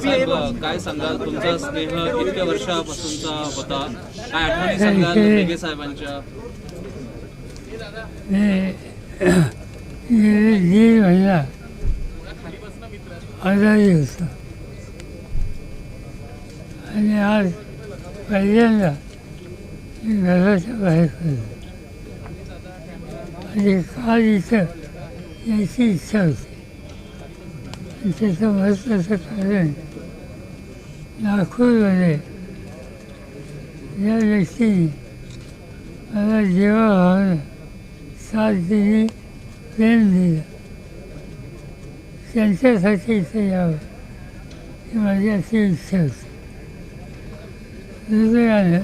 साहेब, काय सांगाल तुमचा स्नेह इतक्या वर्षापासूनचा होता, काय आठवणी सांगाल मेघे साहेबांच्या? दीड महिना आजारी होतो आणि आज पहिल्यांदा मी घराच्या बाहेर पडलो आणि काल इथं यायची इच्छा होती. आणि त्याचं महत्त्वाचं कारण नागपूरमध्ये या व्यक्तीने मला जीवाभावानं साथ दिली, प्रेम दिलं. त्यांच्यासाठी इथे यावं ही माझी अशी इच्छा होती. दुर्दैवानं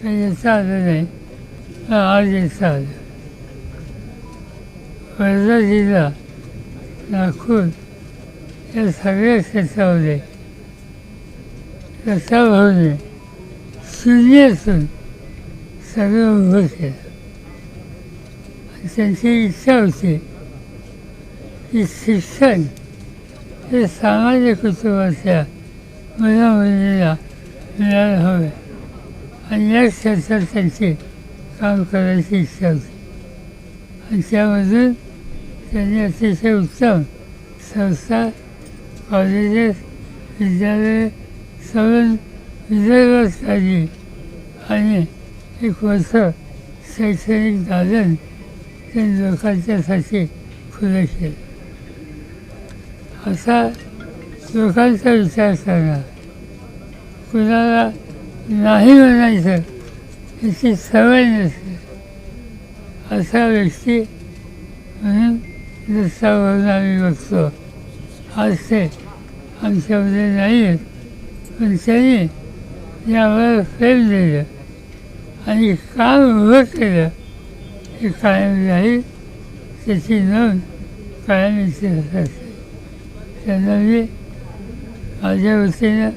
काही येता आलं नाही, पण आज येता आलं. वर्धा जिल्हा, नागपूर या सगळ्या क्षेत्रामध्ये रसाभाऊने शून्यातून सगळं उभं केलं. आणि त्यांची इच्छा होती की शिक्षण हे सामान्य कुटुंबाच्या मुलामुलीला मिळायला हवे आणि या क्षेत्रात त्यांची काम करायची इच्छा होती. आणि त्यामधून त्यांनी अतिशय उत्तम संस्था, कॉलेजेस, विद्यालय सगळं विदर्भात काढली आणि एक मोठं शैक्षणिक दालन त्यांनी लोकांच्यासाठी खुलं केलं. असा लोकांचा विचार करणार, कुणाला नाही म्हणायचं याची सवय नसते असा व्यक्ती म्हणून रस्त्यावरून आम्ही बघतो. आज ते आमच्यामध्ये नाही आहेत, पण त्यांनी यावर प्रेम दिलं आणि काम उभं केलं हे कायम राहील. त्याची नोंद कायम इतिहासात असते. त्यांना मी माझ्या वतीनं,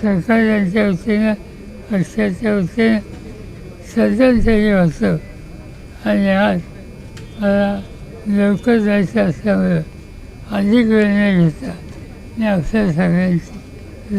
सरकारच्या वतीनं, पक्षाच्या वतीनं श्रद्धांजली वाचतो. आणि आज मला लवकर जायचं असल्यामुळं अधिक वेळ न घेता मी आपल्या सगळ्यांची